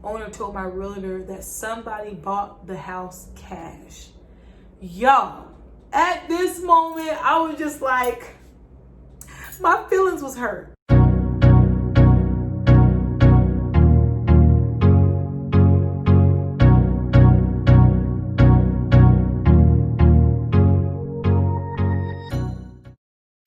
owner told my realtor that somebody bought the house cash. Y'all, at this moment, I was just like, my feelings was hurt.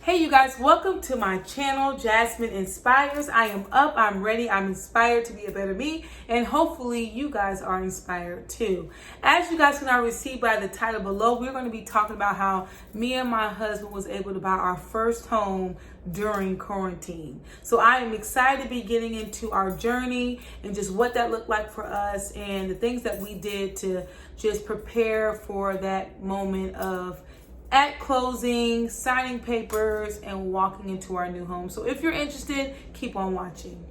Hey you guys, welcome to my channel, Jasmine Inspires. I am up, I'm ready, I'm inspired to be a better me, and hopefully you guys are inspired too. As you guys can already see by the title below, we're going to be talking about how me and my husband was able to buy our first home during quarantine. So I am excited to be getting into our journey and just what that looked like for us and the things that we did to just prepare for that moment of at closing, signing papers, and walking into our new home. So if you're interested, keep on watching.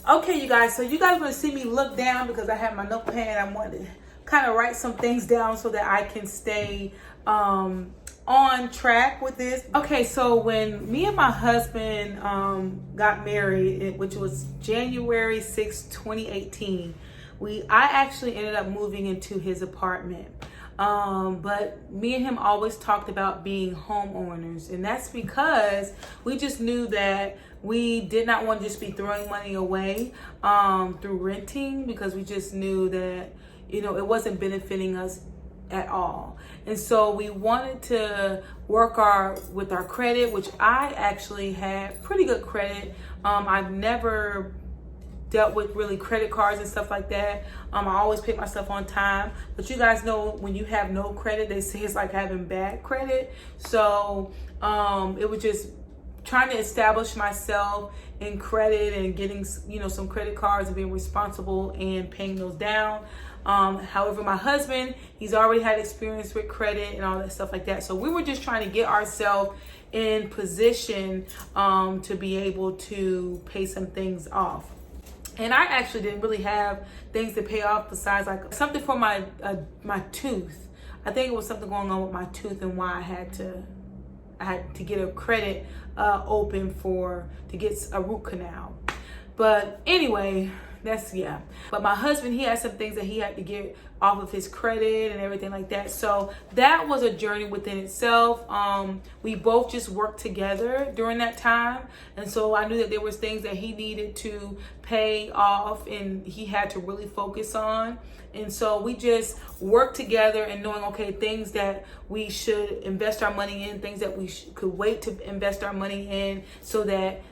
Okay, you guys, so you guys are going to see me look down because I have my notepad. I wanted to kind of write some things down so that I can stay on track with this. Okay, so when me and my husband got married, which was January 6, 2018, I actually ended up moving into his apartment. But me and him always talked about being homeowners, and that's because we just knew that we did not want to just be throwing money away through renting, because we just knew that, you know, it wasn't benefiting us at all. And so we wanted to work with our credit, which I actually had pretty good credit. I've never dealt with really credit cards and stuff like that. I always pay my stuff on time, but you guys know when you have no credit, they say it's like having bad credit. So it was just trying to establish myself in credit and getting, you know, some credit cards and being responsible and paying those down. However, my husband, he's already had experience with credit and all that stuff like that. So we were just trying to get ourselves in position to be able to pay some things off. And I actually didn't really have things to pay off besides like something for my tooth. I think it was something going on with my tooth and why I had to get a credit open to get a root canal. But anyway, but my husband, he had some things that he had to get off of his credit and everything like that. So that was a journey within itself. We both just worked together during that time. And so I knew that there was things that he needed to pay off and he had to really focus on. And so we just worked together and knowing, okay, things that we should invest our money in, things that we could wait to invest our money in, so that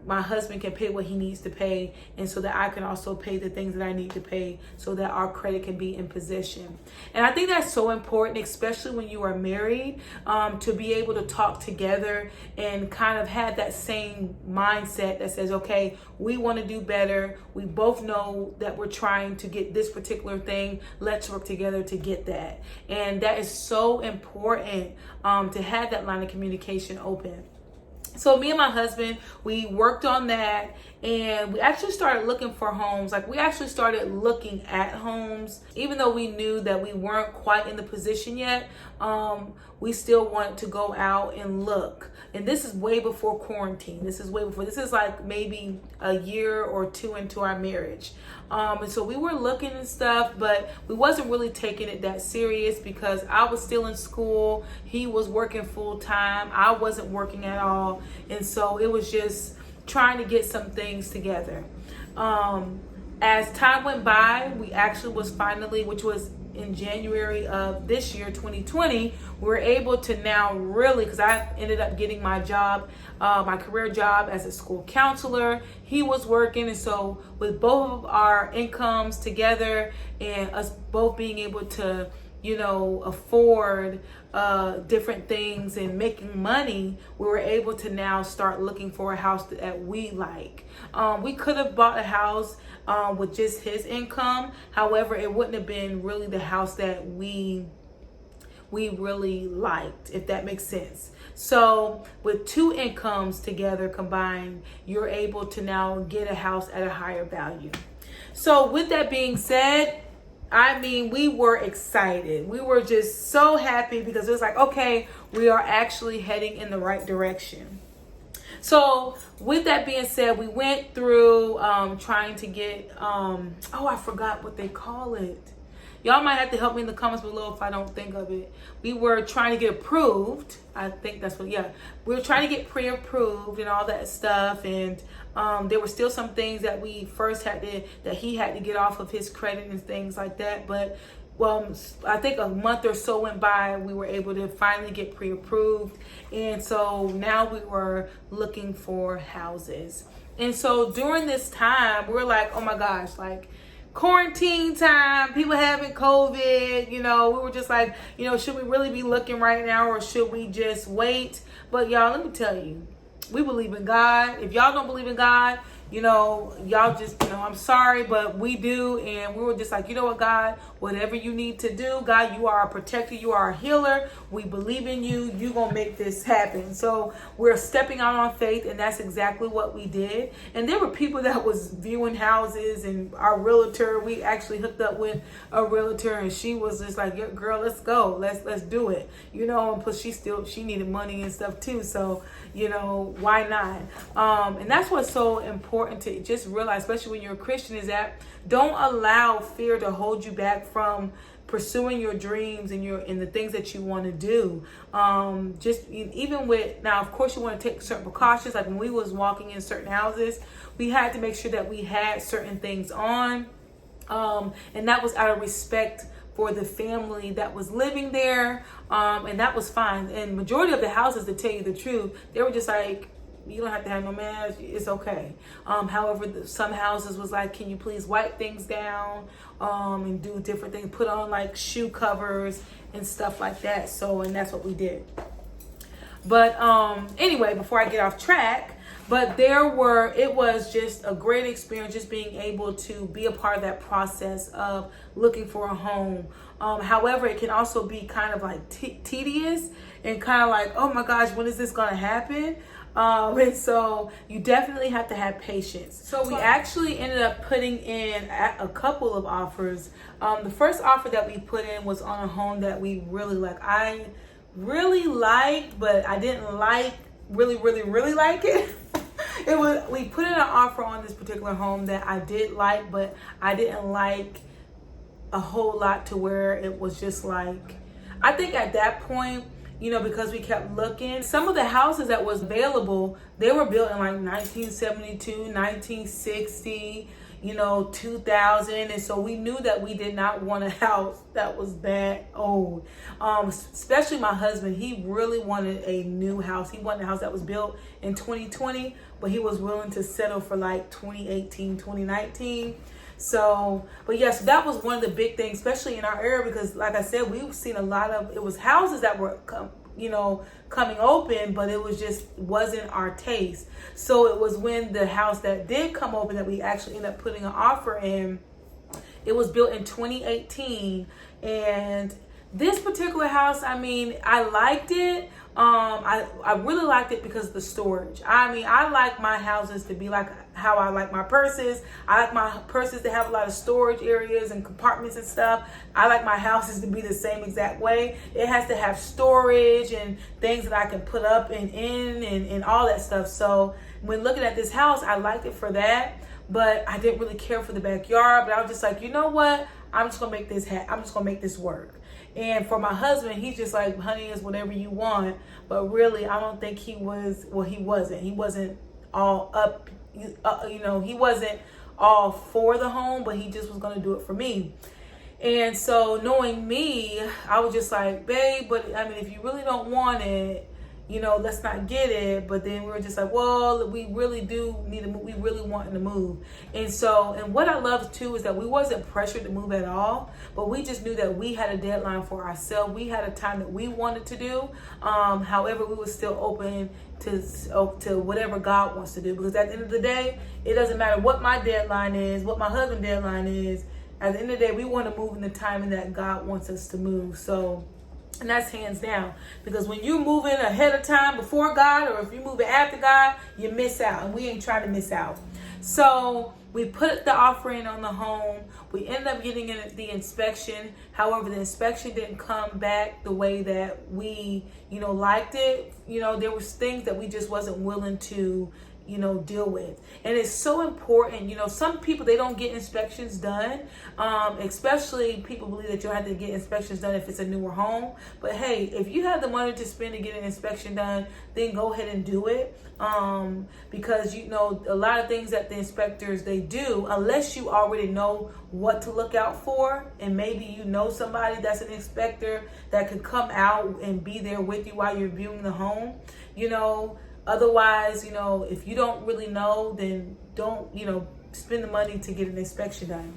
my husband can pay what he needs to pay, and so that I can also pay the things that I need to pay, so that our credit can be in position. And I think that's so important, especially when you are married, to be able to talk together and kind of have that same mindset that says, okay, we want to do better. We both know that we're trying to get this particular thing. Let's work together to get that. And that is so important, to have that line of communication open. So me and my husband, we worked on that, and we actually started looking for homes. Like, we actually started looking at homes, even though we knew that we weren't quite in the position yet. We still wanted to go out and look. And this is way before quarantine. This is like maybe a year or two into our marriage. And so we were looking and stuff, but we wasn't really taking it that serious because I was still in school. He was working full time. I wasn't working at all. And so it was just trying to get some things together. As time went by, we actually was finally, which was in January of this year, 2020, we were able to now really, because I ended up getting my job, my career job as a school counselor. He was working, and so with both of our incomes together and us both being able to, you know, afford different things and making money, we were able to now start looking for a house that we like. We could have bought a house with just his income. However, it wouldn't have been really the house that we really liked, if that makes sense. So with two incomes together combined, you're able to now get a house at a higher value. So with that being said, I mean, we were excited. We were just so happy because it was like, okay, we are actually heading in the right direction. So with that being said, we went through trying to get, I forgot what they call it. Y'all might have to help me in the comments below if I don't think of it. We were trying to get approved. I think that's what, yeah. We were trying to get pre-approved and all that stuff. And there were still some things that we first that he had to get off of his credit and things like that. But I think a month or so went by, we were able to finally get pre-approved. And so now we were looking for houses. And so during this time, we were like, oh my gosh, like, quarantine time, people having COVID, we were just like, should we really be looking right now or should we just wait? But y'all, let me tell you, we believe in God. If y'all don't believe in God, y'all just, I'm sorry, but we do. And we were just like, you know what, God, whatever you need to do, God, you are a protector. You are a healer. We believe in you. You're going to make this happen. So we're stepping out on faith. And that's exactly what we did. And there were people that was viewing houses, and our realtor, we actually hooked up with a realtor, and she was just like, yeah, girl, let's go. Let's do it. And plus she needed money and stuff too. So, why not? And that's what's so important to just realize, especially when you're a Christian, is that don't allow fear to hold you back from pursuing your dreams and the things that you want to do. Just even with, now of course you want to take certain precautions, like when we was walking in certain houses, we had to make sure that we had certain things on, and that was out of respect for the family that was living there, and that was fine. And majority of the houses, to tell you the truth, they were just like, you don't have to have no mask, it's okay. However, some houses was like, can you please wipe things down and do different things, put on like shoe covers and stuff like that. So, and that's what we did. But anyway, before I get off track, but it was just a great experience, just being able to be a part of that process of looking for a home. However, it can also be kind of like tedious and kind of like, oh my gosh, when is this going to happen? And so you definitely have to have patience. So we actually ended up putting in a couple of offers. The first offer that we put in was on a home that we really like. I really liked, but I didn't really like it. We put in an offer on this particular home that I did like, but I didn't like a whole lot, to where it was just like, I think at that point, because we kept looking, some of the houses that was available, they were built in like 1972, 1960, 2000. And so we knew that we did not want a house that was that old. Especially my husband, he really wanted a new house. He wanted a house that was built in 2020, but he was willing to settle for like 2018, 2019. So, but yes, so that was one of the big things, especially in our area, because like I said, we've seen a lot of, it was houses that were, coming open, but it wasn't our taste. So it was when the house that did come open that we actually ended up putting an offer in. It was built in 2018, and this particular house, I liked it. I really liked it because of the storage. I like my houses to be like how I like my purses. I like my purses to have a lot of storage areas and compartments and stuff. I like my houses to be the same exact way. It has to have storage and things that I can put up and all that stuff. So when looking at this house, I liked it for that, but I didn't really care for the backyard. But I was just like, you know what? I'm just gonna make this I'm just gonna make this work. And for my husband, he's just like, honey, is whatever you want. But really, I don't think he was, he wasn't all up, he wasn't all for the home, but he just was going to do it for me. And so knowing me, I was just like, babe, but if you really don't want it, let's not get it. But then we were just like, well, we really do need to move. We really want to move. And so, and what I love too is that we wasn't pressured to move at all, but we just knew that we had a deadline for ourselves. We had a time that we wanted to do. However, we were still open to whatever God wants to do, because at the end of the day, it doesn't matter what my deadline is, what my husband's deadline is. At the end of the day, we want to move in the timing that God wants us to move. So, and that's hands down, because when you moving ahead of time before God, or if you moving after God, you miss out, and we ain't trying to miss out. So we put the offer in on the home. We ended up getting in the inspection. However, the inspection didn't come back the way that we, liked it. There was things that we just wasn't willing to, deal with. And it's so important. Some people, they don't get inspections done. Especially people believe that you'll have to get inspections done if it's a newer home. But hey, if you have the money to spend to get an inspection done, then go ahead and do it. Because a lot of things that the inspectors, they do, unless you already know what to look out for, and maybe you know somebody that's an inspector that could come out and be there with you while you're viewing the home. Otherwise, if you don't really know, then don't, spend the money to get an inspection done.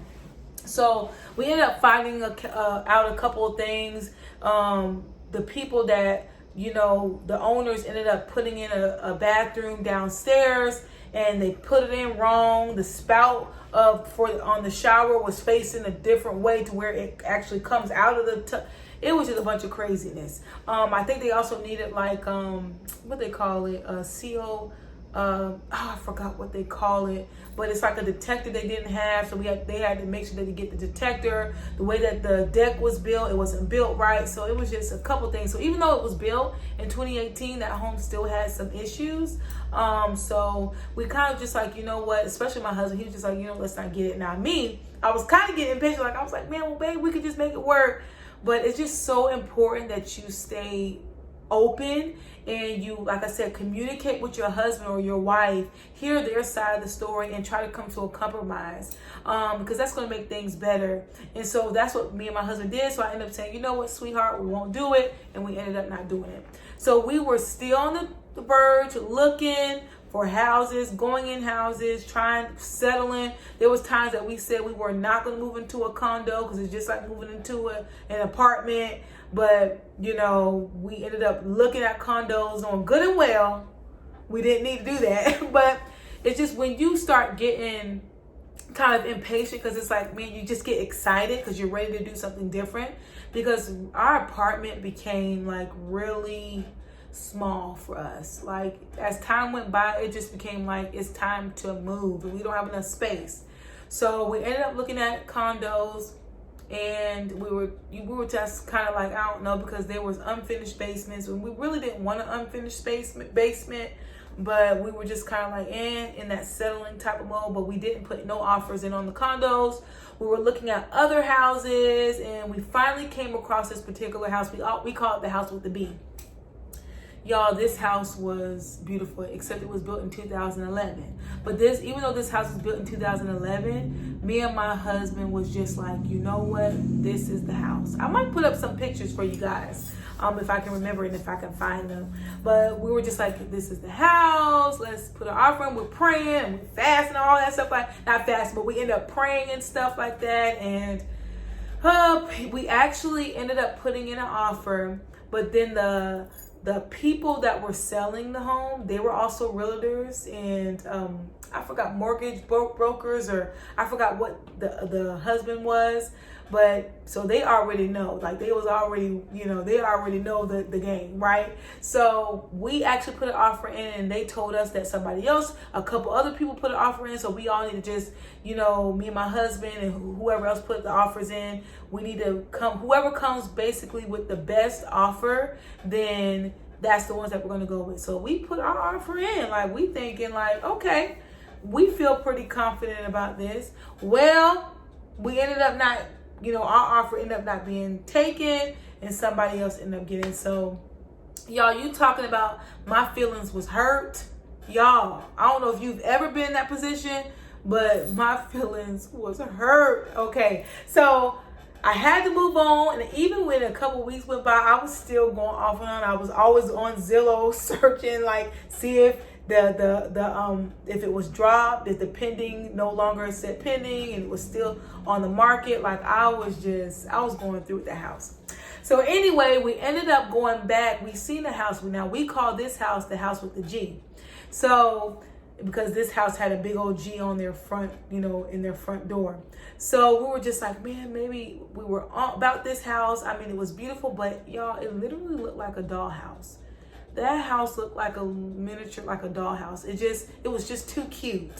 So we ended up finding out a couple of things. The people that, the owners ended up putting in a bathroom downstairs, and they put it in wrong. The spout on the shower was facing a different way to where it actually comes out of the tub. It was just a bunch of craziness. I think they also needed what they call it, a CO. I forgot what they call it, but it's like a detector they didn't have. So they had to make sure that they get the detector. The way that the deck was built, it wasn't built right. So it was just a couple things. So even though it was built in 2018, that home still had some issues. So we kind of just especially my husband, he was just let's not get it. Now me, I was kind of getting impatient. I was like, man, well, babe, we could just make it work. But it's just so important that you stay open and you, like I said, communicate with your husband or your wife, hear their side of the story, and try to come to a compromise, because that's going to make things better. And so that's what me and my husband did. So I ended up saying, you know what, sweetheart, we won't do it. And we ended up not doing it. So we were still on the verge, looking for houses, going in houses, settling. There was times that we said we were not going to move into a condo because it's just like moving into an apartment. But, we ended up looking at condos on good and well. We didn't need to do that. But it's just when you start getting kind of impatient, because it's like, man, you just get excited because you're ready to do something different. Because our apartment became really small for us. As time went by, it just became it's time to move, and we don't have enough space. So we ended up looking at condos, and we were just kind of I don't know, because there was unfinished basements, and we really didn't want an unfinished basement, but we were just kind of in that settling type of mode. But we didn't put no offers in on the condos. We were looking at other houses, and we finally came across this particular house. We call it the house with the B. Y'all, this house was beautiful, except it was built in 2011. But even though this house was built in 2011, me and my husband was just you know what? This is the house. I might put up some pictures for you guys, if I can remember and if I can find them. But we were just this is the house. Let's put an offer in. We're praying and we're fasting and all that stuff. Not fasting, but we end up praying and stuff like that. And we actually ended up putting in an offer. But then the people that were selling the home, they were also realtors, and I forgot, mortgage brokers, or I forgot what the husband was. But so they already know, they was already, they already know the game, right? So we actually put an offer in, and they told us that somebody else, a couple other people put an offer in. So we all need to just, me and my husband and whoever else put the offers in, we need to whoever comes basically with the best offer, then that's the ones that we're going to go with. So we put our offer in, we thinking okay, we feel pretty confident about this. Well, we ended up not, our offer ended up not being taken, and somebody else ended up getting. So y'all, you talking about my feelings was hurt. Y'all, I don't know if you've ever been in that position, but my feelings was hurt. Okay, so I had to move on, and even when a couple weeks went by, I was still going off and on. I was always on Zillow searching, see if if it was dropped, if the pending no longer said pending, and it was still on the market. I was going through with the house. So anyway, we ended up going back. We seen the house. Now we call this house the house with the G. So because this house had a big old G on their front, in their front door. So we were just man, maybe we were about this house. I mean, it was beautiful, but y'all, it literally looked like a dollhouse. That house looked like a miniature, like a dollhouse. It was just too cute.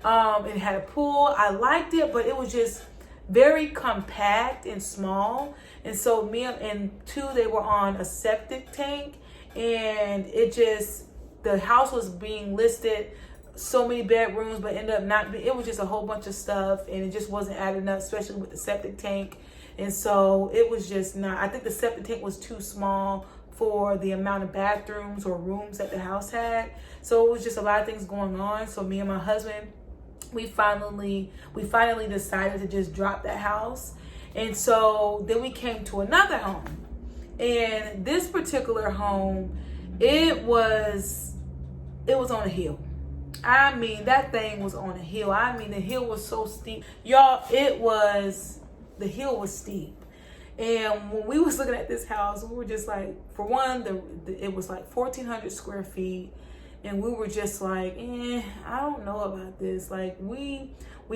It had a pool. I liked it, but it was just very compact and small. And so me and two, they were on a septic tank, and the house was being listed so many bedrooms, but ended up not being. It was just a whole bunch of stuff, and it just wasn't adding up, especially with the septic tank. And so it was just not. I think the septic tank was too small for the amount of bathrooms or rooms that the house had. So it was just a lot of things going on. So me and my husband, we finally decided to just drop that house. And so then we came to another home. And this particular home, it was on a hill. I mean, that thing was on a hill. I mean, the hill was so steep. Y'all, the hill was steep. And when we was looking at this house, we were just like, for one, it was like 1,400 square feet. And we were just like, I don't know about this. Like we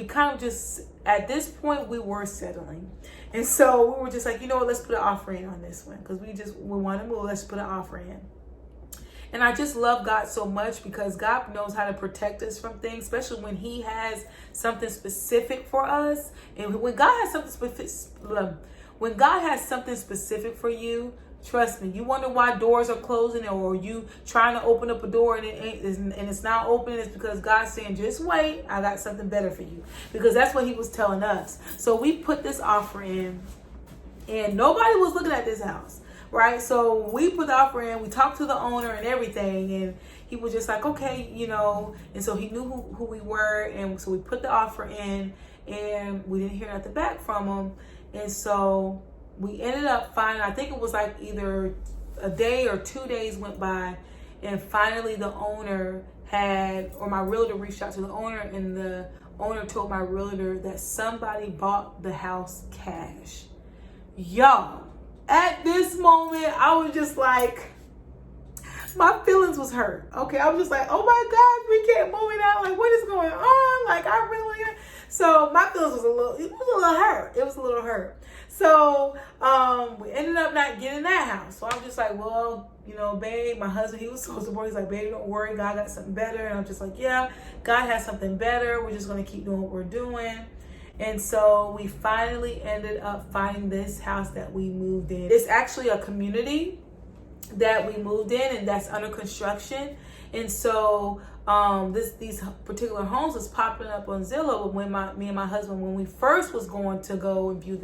kind of just, at this point, we were settling. And so we were just like, you know what, let's put an offer in on this one. Because we want to move, let's put an offer in. And I just love God so much because God knows how to protect us from things, especially when he has something specific for us. And when God has something specific for you, trust me, you wonder why doors are closing, or you trying to open up a door and it's not open. It's because God's saying, just wait, I got something better for you. Because that's what he was telling us. So we put this offer in, and nobody was looking at this house, right? So we put the offer in, we talked to the owner and everything, and he was just like, okay, and so he knew who we were. And so we put the offer in, and we didn't hear nothing back from him. And so we ended up finding, I think it was like either a day or 2 days went by, and finally the owner my realtor reached out to the owner, and the owner told my realtor that somebody bought the house cash. Y'all, at this moment, I was just like, my feelings was hurt. Okay, I was just like, oh my God, we can't move it out. Like, what is going on? Like, I really. So my feelings was a little hurt. So we ended up not getting that house. So I'm just like, well, babe, my husband, he was so supportive. He's like, babe, don't worry, God got something better. And I'm just like, yeah, God has something better. We're just going to keep doing what we're doing. And so we finally ended up finding this house that we moved in. It's actually a community that we moved in, and that's under construction. And so these particular homes was popping up on Zillow. But when me and my husband, when we first was going to go and view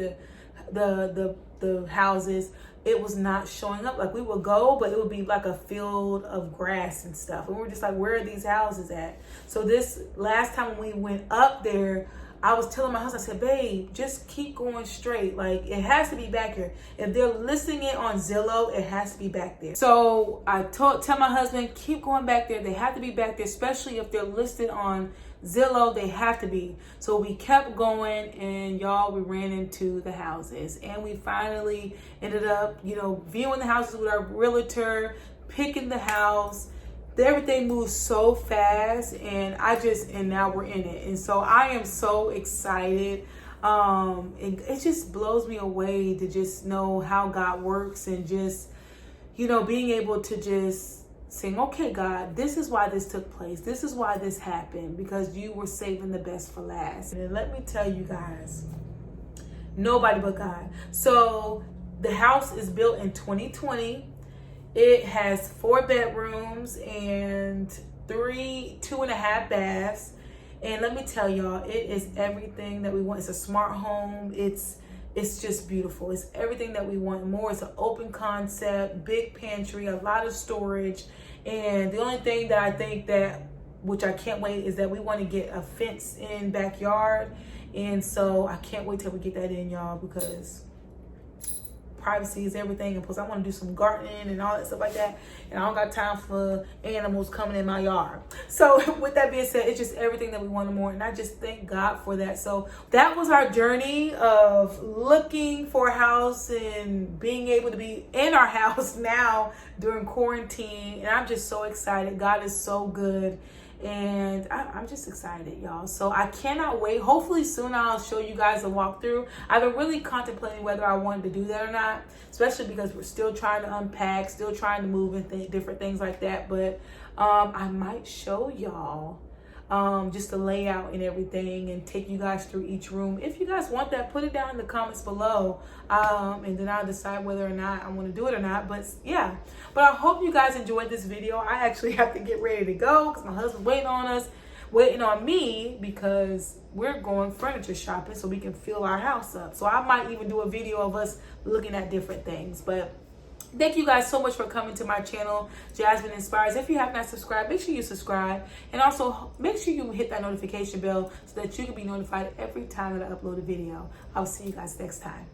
the houses, it was not showing up. Like, we would go, but it would be like a field of grass and stuff. And we were just like, where are these houses at? So this last time when we went up there, I was telling my husband, I said, babe, just keep going straight. Like, it has to be back here. If they're listing it on Zillow, it has to be back there. So I tell my husband, keep going back there. They have to be back there, especially if they're listed on Zillow, they have to be. So we kept going, and y'all, we ran into the houses, and we finally ended up, viewing the houses with our realtor, picking the house. Everything moves so fast, and now we're in it. And so I am so excited. It just blows me away to just know how God works, and just, being able to just saying, okay, God, this is why this took place. This is why this happened, because you were saving the best for last. And let me tell you guys, nobody but God. So the house is built in 2020. It has 4 bedrooms and 2.5 baths. And let me tell y'all, it is everything that we want. It's a smart home. It's just beautiful. It's everything that we want more. It's an open concept, big pantry, a lot of storage. And the only thing that I think which I can't wait, is that we want to get a fenced in backyard. And so I can't wait till we get that in, y'all, because privacy is everything. And plus, I want to do some gardening and all that stuff like that, and I don't got time for animals coming in my yard. So with that being said, it's just everything that we wanted more, and I just thank God for that. So that was our journey of looking for a house and being able to be in our house now during quarantine. And I'm just so excited. God is so good. And I'm just excited, y'all. So I cannot wait. Hopefully soon I'll show you guys a walkthrough. I've been really contemplating whether I wanted to do that or not, especially because we're still trying to unpack, still trying to move and different things like that. But I might show y'all just the layout and everything, and take you guys through each room. If you guys want that, put it down in the comments below, and then I'll decide whether or not I want to do it or not. But yeah, but I hope you guys enjoyed this video. I actually have to get ready to go because my husband's waiting on me, because we're going furniture shopping so we can fill our house up. So I might even do a video of us looking at different things. But thank you guys so much for coming to my channel, Jasmine Inspires. If you have not subscribed, make sure you subscribe, and also make sure you hit that notification bell so that you can be notified every time that I upload a video. I'll see you guys next time.